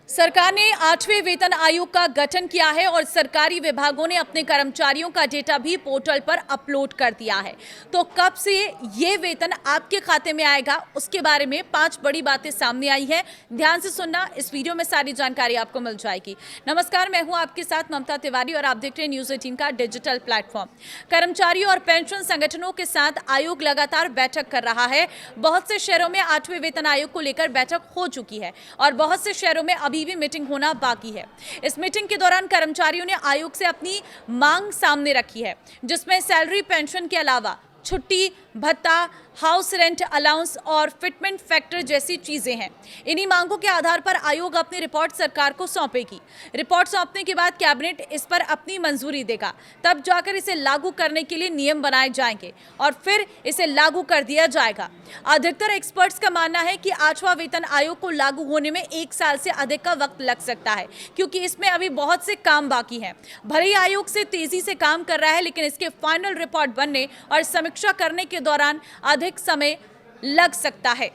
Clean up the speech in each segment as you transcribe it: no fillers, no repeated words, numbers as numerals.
सरकार ने 8वें वेतन आयोग का गठन किया है और सरकारी विभागों ने अपने कर्मचारियों का डेटा भी पोर्टल पर अपलोड कर दिया है। तो कब से ये वेतन आपके खाते में आएगा, उसके बारे में 5 बड़ी बातें सामने आई है। ध्यान से सुनना, इस वीडियो में सारी जानकारी आपको मिल जाएगी। नमस्कार, मैं हूं आपके साथ ममता तिवारी और आप देख रहे हैं न्यूज़ 18 का डिजिटल प्लेटफॉर्म। कर्मचारियों और पेंशन संगठनों के साथ आयोग लगातार बैठक कर रहा है। बहुत से शहरों में 8वें वेतन आयोग को लेकर बैठक हो चुकी है और बहुत से शहरों में अभी भी मीटिंग होना बाकी है। इस मीटिंग के दौरान कर्मचारियों ने आयोग से अपनी मांग सामने रखी है, जिसमें सैलरी, पेंशन के अलावा छुट्टी, भत्ता, हाउस रेंट अलाउंस और फिटमेंट फैक्टर जैसी चीजें हैं। इन्हीं मांगों के आधार पर आयोग अपनी रिपोर्ट सरकार को सौंपेगी। रिपोर्ट सौंपने के बाद कैबिनेट इस पर अपनी मंजूरी देगा, तब जाकर इसे लागू करने के लिए नियम बनाए जाएंगे और फिर इसे लागू कर दिया जाएगा। अधिकतर एक्सपर्ट्स का मानना है कि 8वां वेतन आयोग को लागू होने में 1 साल से अधिक का वक्त लग सकता है, क्योंकि इसमें अभी बहुत से काम बाकी हैं। भले ही आयोग से तेजी से काम कर रहा है, लेकिन इसके फाइनल रिपोर्ट बनने और समीक्षा करने के दौरान अधिक समय लग सकता है।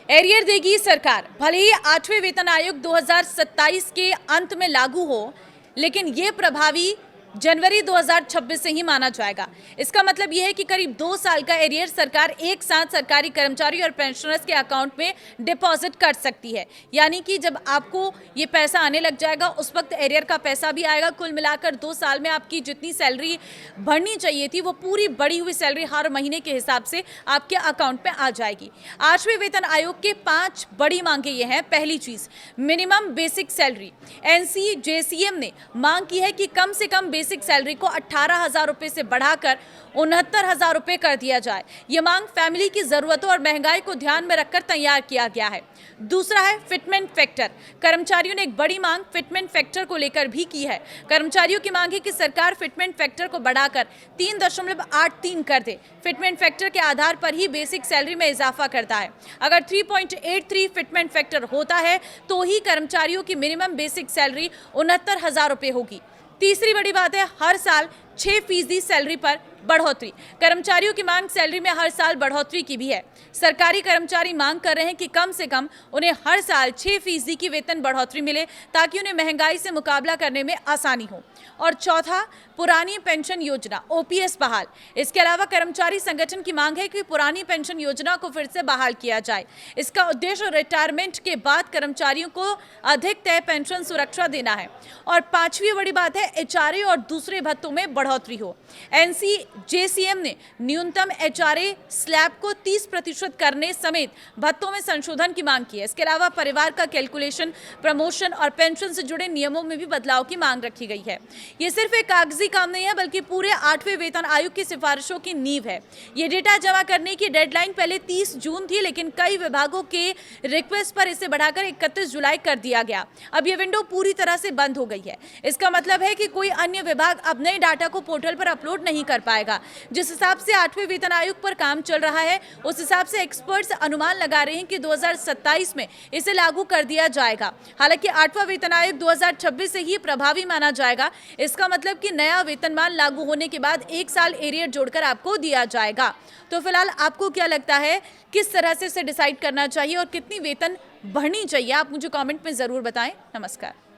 एरियर देगी सरकार। भले ही 8वें वेतन आयोग 2027 के अंत में लागू हो, लेकिन ये प्रभावी जनवरी 2026 से ही माना जाएगा। इसका मतलब यह है कि करीब 2 साल का एरियर सरकार एक साथ सरकारी कर्मचारी और पेंशनर्स के अकाउंट में डिपॉजिट कर सकती है। यानी कि जब आपको ये पैसा आने लग जाएगा, उस वक्त एरियर का पैसा भी आएगा। कुल मिलाकर 2 साल में आपकी जितनी सैलरी भरनी चाहिए थी, वो पूरी बढ़ी हुई सैलरी हर महीने के हिसाब से आपके अकाउंट में आ जाएगी। 8वें वेतन आयोग के 5 बड़ी मांगे ये हैं। पहली चीज, मिनिमम बेसिक सैलरी। NCJCM ने मांग की है कि कम से कम बेसिक सैलरी को 18,000 रुपए से बढ़ाकर 69,000 रुपए कर दिया जाए। यह मांग फैमिली की जरूरतों और महंगाई को ध्यान में रखकर तैयार किया गया है। दूसरा है फिटमेंट फैक्टर। कर्मचारियों ने एक बड़ी मांग फिटमेंट फैक्टर को लेकर भी की है। कर्मचारियों की मांग है कि सरकार फिटमेंट फैक्टर को बढ़ाकर 3.83 कर दे। फिटमेंट फैक्टर के आधार पर ही बेसिक सैलरी में इजाफा करता है। अगर 3.83 फिटमेंट फैक्टर होता है तो ही कर्मचारियों की मिनिमम बेसिक सैलरी 69,000 रुपए होगी। तीसरी बड़ी बात है, हर साल 6% सैलरी पर बढ़ोतरी। कर्मचारियों की मांग सैलरी में हर साल बढ़ोतरी की भी है। सरकारी कर्मचारी मांग कर रहे हैं कि कम से कम उन्हें हर साल 6% की वेतन बढ़ोतरी मिले, ताकि उन्हें महंगाई से मुकाबला करने में आसानी हो। और चौथा, पुरानी पेंशन योजना OPS बहाल। इसके अलावा कर्मचारी संगठन की मांग है कि पुरानी पेंशन योजना को फिर से बहाल किया जाए। इसका उद्देश्य रिटायरमेंट के बाद कर्मचारियों को अधिक तय पेंशन सुरक्षा देना है। और 5वीं बड़ी बात है, HRA और दूसरे भत्तों में बढ़ोतरी हो। NCJCM ने न्यूनतम HRA स्लैब को 30% करने समेत भत्तों में संशोधन की मांग की है। इसके अलावा परिवार का कैलकुलेशन, प्रमोशन और पेंशन से जुड़े नियमों में भी बदलाव की मांग रखी गई है। ये सिर्फ एक कागजी काम नहीं है, बल्कि पूरे 8वें वेतन आयोग की सिफारिशों की नींव है। ये डेटा जमा करने की डेडलाइन पहले 30 जून थी, लेकिन कई विभागों के रिक्वेस्ट पर इसे बढ़ाकर 31 जुलाई कर दिया गया। अब ये विंडो पूरी तरह से बंद हो गई है। इसका मतलब है कि कोई अन्य विभाग अब नए डाटा को पोर्टल पर अपलोड नहीं कर पाएगा। जिस हिसाब से 8वें वेतन आयोग पर काम चल रहा है, उस हिसाब से एक्सपर्ट्स अनुमान लगा रहे हैं कि 2027 में इसे लागू कर दिया जाएगा। हालांकि 8वां वेतन आयोग 2026 से ही प्रभावी माना जाएगा। इसका मतलब कि नया वेतनमान लागू होने के बाद 1 साल एरियर जोड़कर आपको दिया जाएगा। तो फिलहाल आपको क्या लगता है, किस तरह से इसे डिसाइड करना चाहिए और कितनी वेतन बढ़नी चाहिए, आप मुझे कमेंट में जरूर बताएं। नमस्कार।